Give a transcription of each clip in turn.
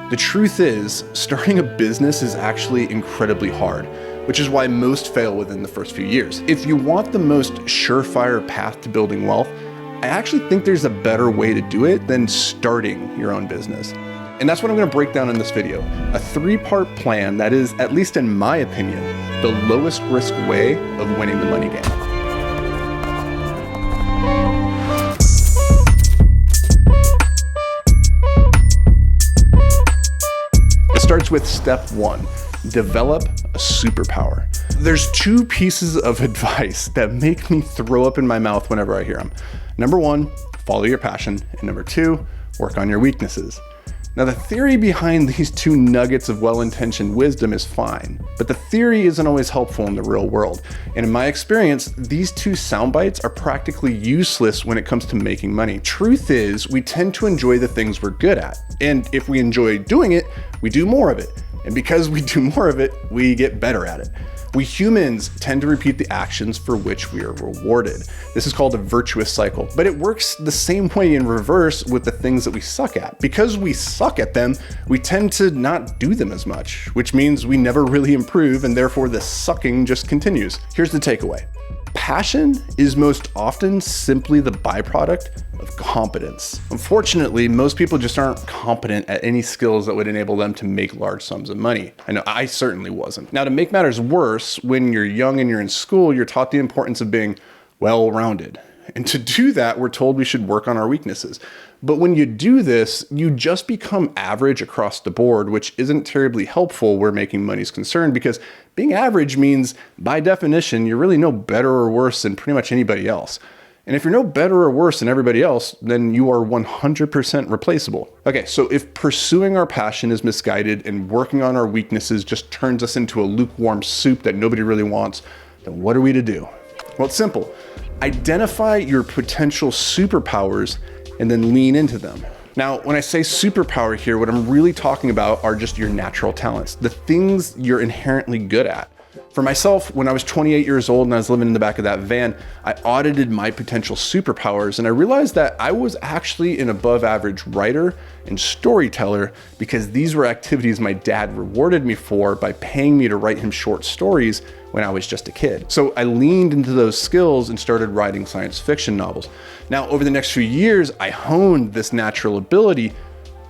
The truth is, starting a business is actually incredibly hard, which is why most fail within the first few years. If you want the most surefire path to building wealth, I actually think there's a better way to do it than starting your own business. And that's what I'm gonna break down in this video. A 3-part plan that is, at least in my opinion, the lowest risk way of winning the money game. It starts with step 1, develop a superpower. There's 2 pieces of advice that make me throw up in my mouth whenever I hear them. Number 1, follow your passion. And number 2, work on your weaknesses. Now, the theory behind these 2 nuggets of well-intentioned wisdom is fine, but the theory isn't always helpful in the real world. And in my experience, these 2 sound bites are practically useless when it comes to making money. Truth is, we tend to enjoy the things we're good at. And if we enjoy doing it, we do more of it. And because we do more of it, we get better at it. We humans tend to repeat the actions for which we are rewarded. This is called a virtuous cycle, but it works the same way in reverse with the things that we suck at. Because we suck at them, we tend to not do them as much, which means we never really improve, and therefore the sucking just continues. Here's the takeaway. Passion is most often simply the byproduct of competence. Unfortunately, most people just aren't competent at any skills that would enable them to make large sums of money. I know I certainly wasn't. Now, to make matters worse, when you're young and you're in school, you're taught the importance of being well-rounded. And to do that, we're told we should work on our weaknesses. But when you do this, you just become average across the board, which isn't terribly helpful where making money is concerned, because being average means, by definition, you're really no better or worse than pretty much anybody else. And if you're no better or worse than everybody else, then you are 100% replaceable. Okay, so if pursuing our passion is misguided and working on our weaknesses just turns us into a lukewarm soup that nobody really wants, then what are we to do? Well, it's simple. Identify your potential superpowers and then lean into them. Now, when I say superpower here, what I'm really talking about are just your natural talents, the things you're inherently good at. For myself, when I was 28 years old and I was living in the back of that van, I audited my potential superpowers and I realized that I was actually an above average writer and storyteller because these were activities my dad rewarded me for by paying me to write him short stories when I was just a kid. So I leaned into those skills and started writing science fiction novels. Now, over the next few years, I honed this natural ability,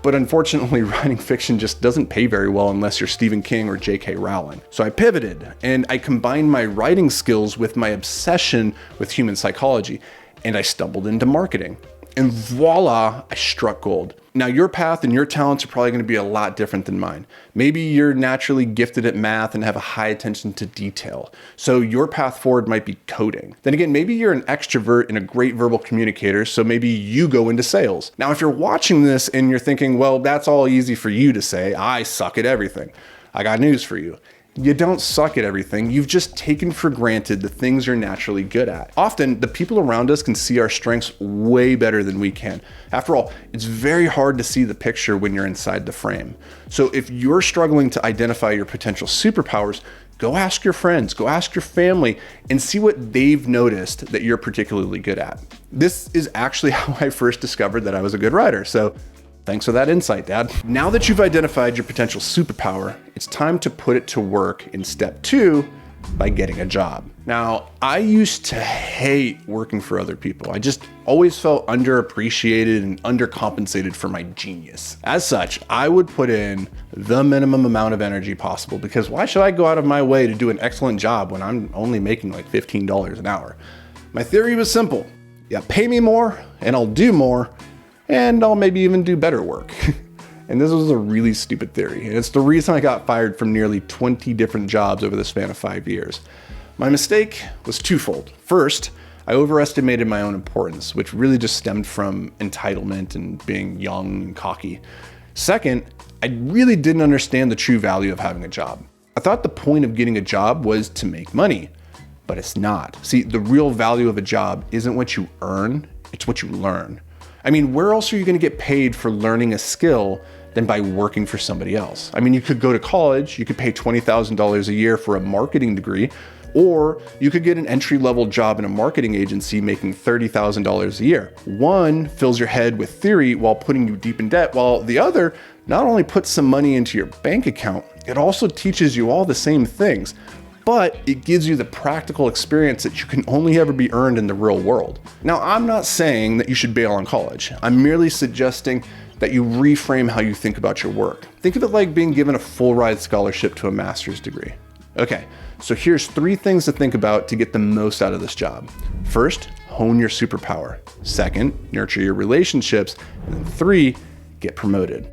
but unfortunately, writing fiction just doesn't pay very well unless you're Stephen King or J.K. Rowling. So I pivoted and I combined my writing skills with my obsession with human psychology, and I stumbled into marketing. And voila, I struck gold. Now, your path and your talents are probably going to be a lot different than mine. Maybe you're naturally gifted at math and have a high attention to detail, so your path forward might be coding. Then again, maybe you're an extrovert and a great verbal communicator, so maybe you go into sales. Now, if you're watching this and you're thinking, well, that's all easy for you to say, I suck at everything, I got news for you. You don't suck at everything. You've just taken for granted the things you're naturally good at. Often, the people around us can see our strengths way better than we can. After all, it's very hard to see the picture when you're inside the frame. So if you're struggling to identify your potential superpowers, go ask your friends, go ask your family, and see what they've noticed that you're particularly good at. This is actually how I first discovered that I was a good writer. So thanks for that insight, Dad. Now that you've identified your potential superpower, it's time to put it to work in step 2 by getting a job. Now, I used to hate working for other people. I just always felt underappreciated and undercompensated for my genius. As such, I would put in the minimum amount of energy possible because why should I go out of my way to do an excellent job when I'm only making like $15 an hour? My theory was simple. Yeah, pay me more and I'll do more, and I'll maybe even do better work. And this was a really stupid theory, and it's the reason I got fired from nearly 20 different jobs over the span of 5 years. My mistake was twofold. First, I overestimated my own importance, which really just stemmed from entitlement and being young and cocky. Second, I really didn't understand the true value of having a job. I thought the point of getting a job was to make money, but it's not. See, the real value of a job isn't what you earn, it's what you learn. I mean, where else are you gonna get paid for learning a skill than by working for somebody else? I mean, you could go to college, you could pay $20,000 a year for a marketing degree, or you could get an entry-level job in a marketing agency making $30,000 a year. One fills your head with theory while putting you deep in debt, while the other not only puts some money into your bank account, it also teaches you all the same things, but it gives you the practical experience that you can only ever be earned in the real world. Now, I'm not saying that you should bail on college. I'm merely suggesting that you reframe how you think about your work. Think of it like being given a full ride scholarship to a master's degree. Okay, so here's 3 things to think about to get the most out of this job. First, hone your superpower. Second, nurture your relationships. And then 3, get promoted.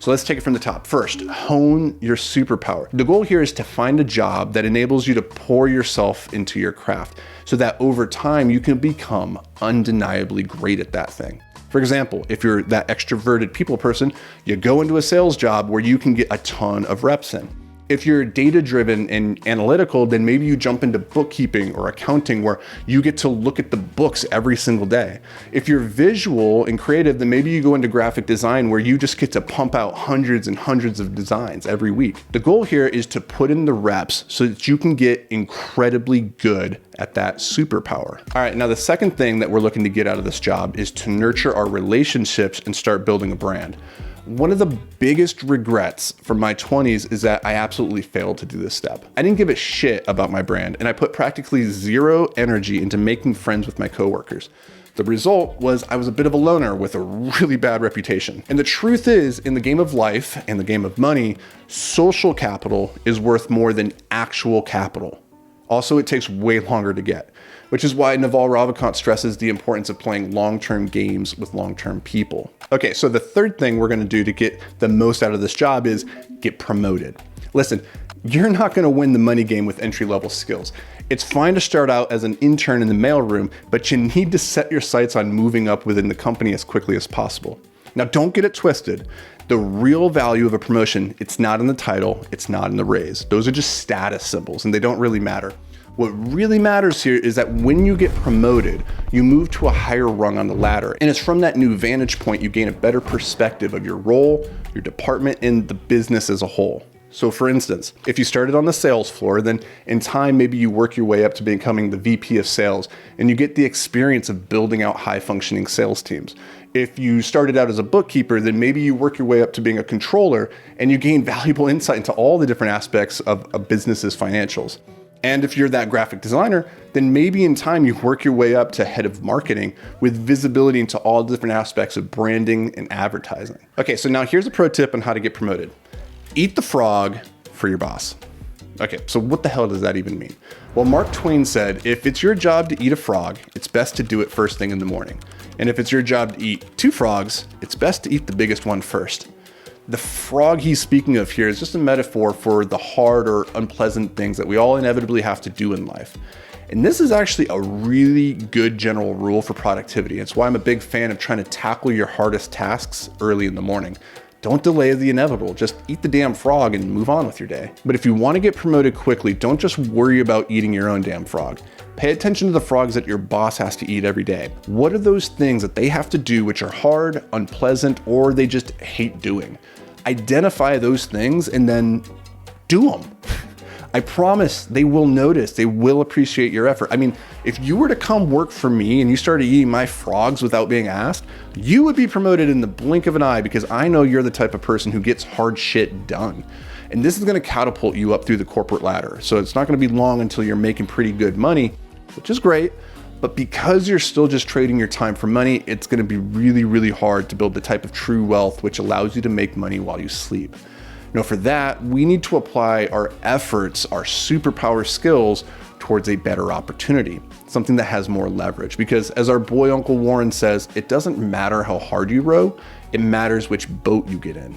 So let's take it from the top. First, hone your superpower. The goal here is to find a job that enables you to pour yourself into your craft so that over time you can become undeniably great at that thing. For example, if you're that extroverted people person, you go into a sales job where you can get a ton of reps in. If you're data-driven and analytical, then maybe you jump into bookkeeping or accounting where you get to look at the books every single day. If you're visual and creative, then maybe you go into graphic design where you just get to pump out hundreds and hundreds of designs every week. The goal here is to put in the reps so that you can get incredibly good at that superpower. All right, now the second thing that we're looking to get out of this job is to nurture our relationships and start building a brand. One of the biggest regrets from my 20s is that I absolutely failed to do this step. I didn't give a shit about my brand, and I put practically zero energy into making friends with my coworkers. The result was I was a bit of a loner with a really bad reputation. And the truth is, in the game of life and the game of money, social capital is worth more than actual capital. Also, it takes way longer to get, which is why Naval Ravikant stresses the importance of playing long-term games with long-term people. Okay, so the third thing we're gonna do to get the most out of this job is get promoted. Listen, you're not gonna win the money game with entry-level skills. It's fine to start out as an intern in the mailroom, but you need to set your sights on moving up within the company as quickly as possible. Now, don't get it twisted. The real value of a promotion, it's not in the title, it's not in the raise. Those are just status symbols and they don't really matter. What really matters here is that when you get promoted, you move to a higher rung on the ladder. And it's from that new vantage point you gain a better perspective of your role, your department, and the business as a whole. So for instance, if you started on the sales floor, then in time, maybe you work your way up to becoming the VP of sales and you get the experience of building out high functioning sales teams. If you started out as a bookkeeper, then maybe you work your way up to being a controller and you gain valuable insight into all the different aspects of a business's financials. And if you're that graphic designer, then maybe in time you work your way up to head of marketing with visibility into all the different aspects of branding and advertising. Okay, so now here's a pro tip on how to get promoted. Eat the frog for your boss. Okay, so what the hell does that even mean? Well, Mark Twain said, if it's your job to eat a frog, it's best to do it first thing in the morning. And if it's your job to eat 2 frogs, it's best to eat the biggest one first. The frog he's speaking of here is just a metaphor for the hard or unpleasant things that we all inevitably have to do in life. And this is actually a really good general rule for productivity. It's why I'm a big fan of trying to tackle your hardest tasks early in the morning. Don't delay the inevitable, just eat the damn frog and move on with your day. But if you want to get promoted quickly, don't just worry about eating your own damn frog. Pay attention to the frogs that your boss has to eat every day. What are those things that they have to do which are hard, unpleasant, or they just hate doing? Identify those things and then do them. I promise they will notice, they will appreciate your effort. I mean, if you were to come work for me and you started eating my frogs without being asked, you would be promoted in the blink of an eye because I know you're the type of person who gets hard shit done. And this is gonna catapult you up through the corporate ladder. So it's not gonna be long until you're making pretty good money, which is great. But because you're still just trading your time for money, it's gonna be really, really hard to build the type of true wealth which allows you to make money while you sleep. Now for that, we need to apply our efforts, our superpower skills towards a better opportunity, something that has more leverage. Because as our boy Uncle Warren says, it doesn't matter how hard you row, it matters which boat you get in.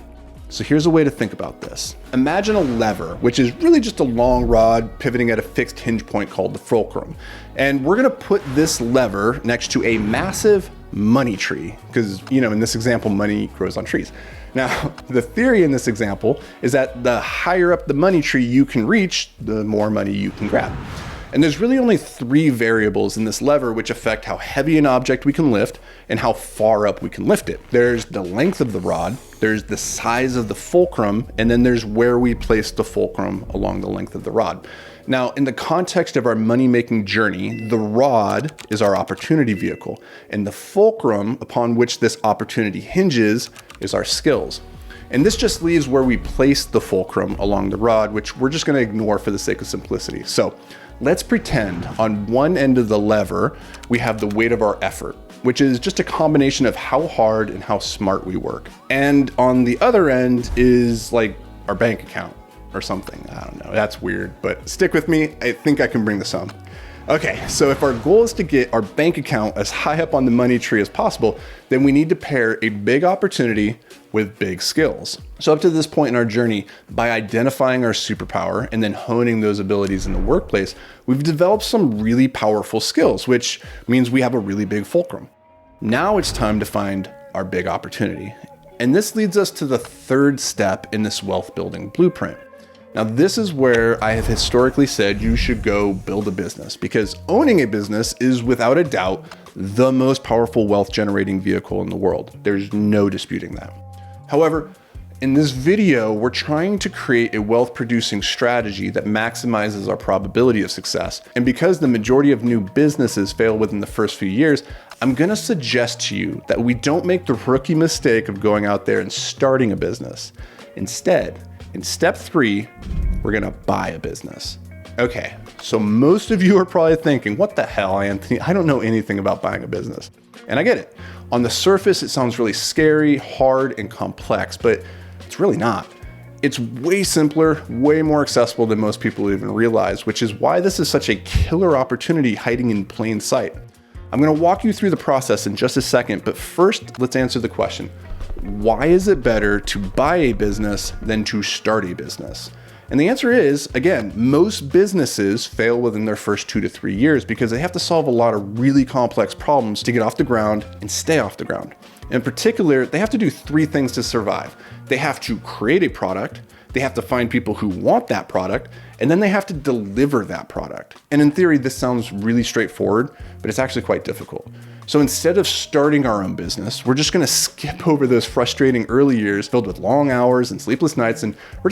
So here's a way to think about this. Imagine a lever, which is really just a long rod pivoting at a fixed hinge point called the fulcrum. And we're gonna put this lever next to a massive money tree, because in this example, money grows on trees. Now, the theory in this example is that the higher up the money tree you can reach, the more money you can grab. And there's really only 3 variables in this lever which affect how heavy an object we can lift and how far up we can lift it. There's the length of the rod, there's the size of the fulcrum, and then there's where we place the fulcrum along the length of the rod. Now, in the context of our money-making journey, the rod is our opportunity vehicle, and the fulcrum upon which this opportunity hinges is our skills. And this just leaves where we place the fulcrum along the rod, which we're just gonna ignore for the sake of simplicity. So let's pretend on one end of the lever, we have the weight of our effort, which is just a combination of how hard and how smart we work. And on the other end is like our bank account or something. I don't know, that's weird, but stick with me. I think I can bring this home. Okay, so if our goal is to get our bank account as high up on the money tree as possible, then we need to pair a big opportunity with big skills. So up to this point in our journey, by identifying our superpower and then honing those abilities in the workplace, we've developed some really powerful skills, which means we have a really big fulcrum. Now it's time to find our big opportunity. And this leads us to the third step in this wealth building blueprint. Now, this is where I have historically said you should go build a business, because owning a business is without a doubt the most powerful wealth generating vehicle in the world. There's no disputing that. However, in this video, we're trying to create a wealth producing strategy that maximizes our probability of success. And because the majority of new businesses fail within the first few years, I'm gonna suggest to you that we don't make the rookie mistake of going out there and starting a business. Instead, in step 3, we're gonna buy a business. Okay, so most of you are probably thinking, what the hell, Anthony? I don't know anything about buying a business. And I get it. On the surface, it sounds really scary, hard, and complex, but it's really not. It's way simpler, way more accessible than most people even realize, which is why this is such a killer opportunity hiding in plain sight. I'm gonna walk you through the process in just a second, but first, let's answer the question. Why is it better to buy a business than to start a business? And the answer is, again, most businesses fail within their first 2 to 3 years because they have to solve a lot of really complex problems to get off the ground and stay off the ground. In particular, they have to do 3 things to survive. They have to create a product, they have to find people who want that product, and then they have to deliver that product. And in theory, this sounds really straightforward, but it's actually quite difficult. So instead of starting our own business, we're just gonna skip over those frustrating early years filled with long hours and sleepless nights, and we're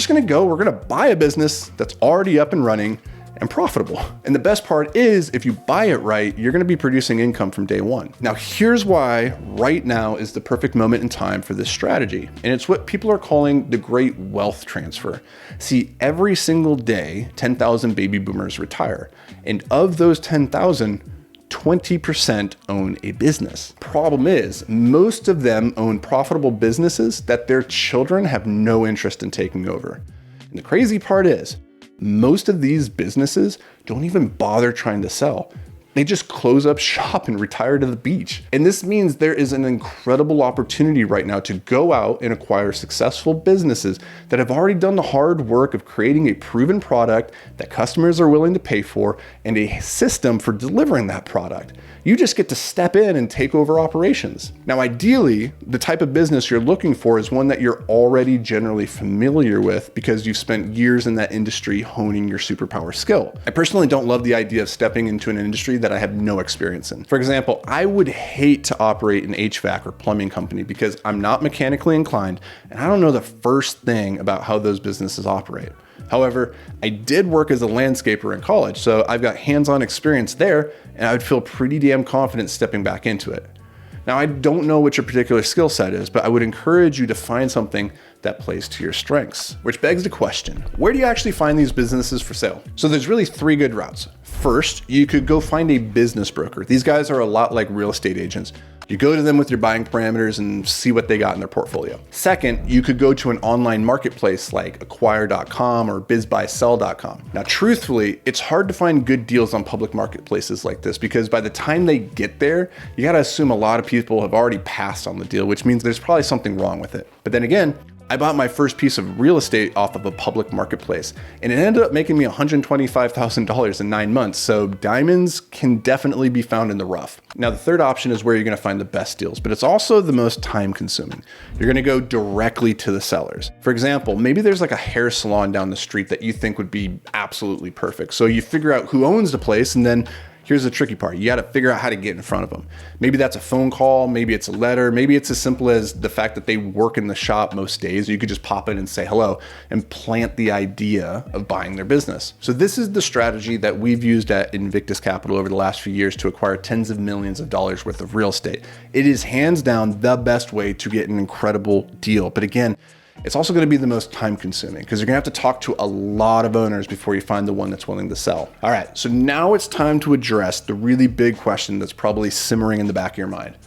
gonna buy a business that's already up and running and profitable. And the best part is, if you buy it right, you're gonna be producing income from day one. Now, here's why right now is the perfect moment in time for this strategy. And it's what people are calling the great wealth transfer. See, every single day, 10,000 baby boomers retire. And of those 10,000, 20% own a business. Problem is, most of them own profitable businesses that their children have no interest in taking over. And the crazy part is, most of these businesses don't even bother trying to sell. They just close up shop and retire to the beach. And this means there is an incredible opportunity right now to go out and acquire successful businesses that have already done the hard work of creating a proven product that customers are willing to pay for and a system for delivering that product. You just get to step in and take over operations. Now, ideally, the type of business you're looking for is one that you're already generally familiar with because you've spent years in that industry honing your superpower skill. I personally don't love the idea of stepping into an industry that I have no experience in. For example, I would hate to operate an HVAC or plumbing company because I'm not mechanically inclined and I don't know the first thing about how those businesses operate. However, I did work as a landscaper in college, so I've got hands-on experience there, and I would feel pretty damn confident stepping back into it. Now, I don't know what your particular skill set is, but I would encourage you to find something that plays to your strengths. Which begs the question, where do you actually find these businesses for sale? So there's really 3 good routes. First, you could go find a business broker. These guys are a lot like real estate agents. You go to them with your buying parameters and see what they got in their portfolio. Second, you could go to an online marketplace like acquire.com or bizbuysell.com. Now, truthfully, it's hard to find good deals on public marketplaces like this because by the time they get there, you gotta assume a lot of people have already passed on the deal, which means there's probably something wrong with it. But then again, I bought my first piece of real estate off of a public marketplace, and it ended up making me $125,000 in 9 months, so diamonds can definitely be found in the rough. Now, the third option is where you're gonna find the best deals, but it's also the most time consuming. You're gonna go directly to the sellers. For example, maybe there's like a hair salon down the street that you think would be absolutely perfect. So you figure out who owns the place, and then here's the tricky part. You got to figure out how to get in front of them. Maybe that's a phone call. Maybe it's a letter. Maybe it's as simple as the fact that they work in the shop most days. You could just pop in and say hello and plant the idea of buying their business. So this is the strategy that we've used at Invictus Capital over the last few years to acquire tens of millions of dollars worth of real estate. It is hands down the best way to get an incredible deal. But again, It's also going to be the most time consuming because you're going to have to talk to a lot of owners before you find the one that's willing to sell. All right, so now it's time to address the really big question that's probably simmering in the back of your mind.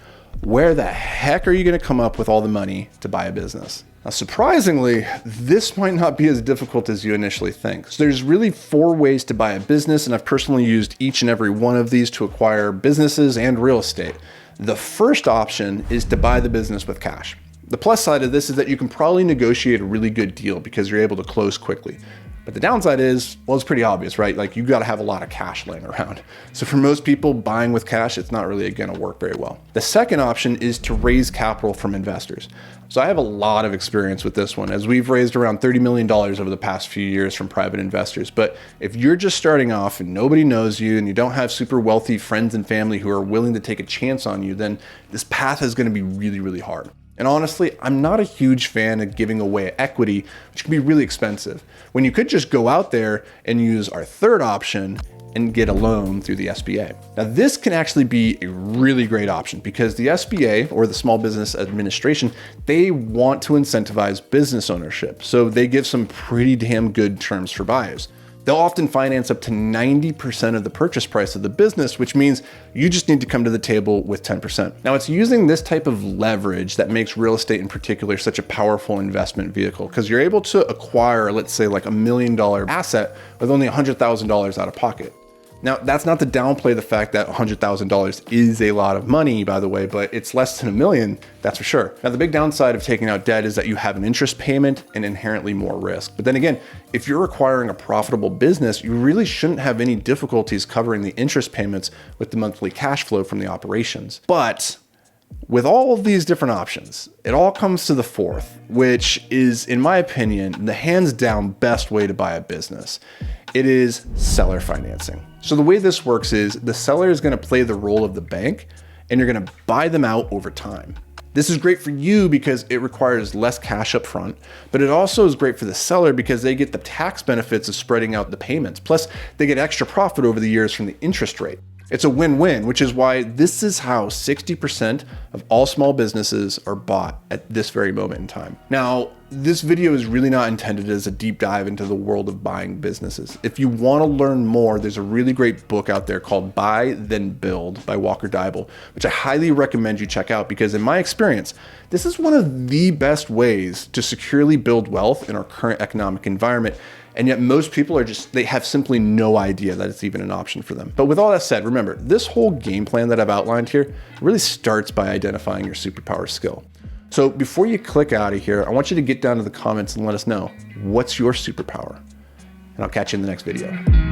Where the heck are you going to come up with all the money to buy a business? Now, surprisingly, this might not be as difficult as you initially think. So there's really 4 ways to buy a business, and I've personally used each and every one of these to acquire businesses and real estate. The first option is to buy the business with cash. The plus side of this is that you can probably negotiate a really good deal because you're able to close quickly. But the downside is, well, it's pretty obvious, right? Like you got to have a lot of cash laying around. So for most people, buying with cash, it's not really going to work very well. The second option is to raise capital from investors. So I have a lot of experience with this one, as we've raised around $30 million over the past few years from private investors. But if you're just starting off and nobody knows you and you don't have super wealthy friends and family who are willing to take a chance on you, then this path is going to be really, really hard. And honestly, I'm not a huge fan of giving away equity, which can be really expensive, when you could just go out there and use our third option and get a loan through the SBA. Now, this can actually be a really great option because the SBA, or the Small Business Administration, they want to incentivize business ownership. So they give some pretty damn good terms for buyers. They'll often finance up to 90% of the purchase price of the business, which means you just need to come to the table with 10%. Now, it's using this type of leverage that makes real estate in particular such a powerful investment vehicle, because you're able to acquire, let's say, like $1 million asset with only $100,000 out of pocket. Now, that's not to downplay the fact that $100,000 is a lot of money, by the way, but it's less than $1 million, that's for sure. Now, the big downside of taking out debt is that you have an interest payment and inherently more risk. But then again, if you're acquiring a profitable business, you really shouldn't have any difficulties covering the interest payments with the monthly cash flow from the operations. But with all of these different options, it all comes to the fourth, which is, in my opinion, the hands down best way to buy a business. It is seller financing. So the way this works is the seller is going to play the role of the bank, and you're going to buy them out over time. This is great for you because it requires less cash up front, but it also is great for the seller because they get the tax benefits of spreading out the payments. Plus, they get extra profit over the years from the interest rate. It's a win-win, which is why this is how 60% of all small businesses are bought at this very moment in time. Now, this video is really not intended as a deep dive into the world of buying businesses. If you want to learn more, there's a really great book out there called Buy Then Build by Walker Deibel, which I highly recommend you check out because in my experience, this is one of the best ways to securely build wealth in our current economic environment. And yet most people they have simply no idea that it's even an option for them. But with all that said, remember, this whole game plan that I've outlined here really starts by identifying your superpower skill. So before you click out of here, I want you to get down to the comments and let us know, what's your superpower? And I'll catch you in the next video.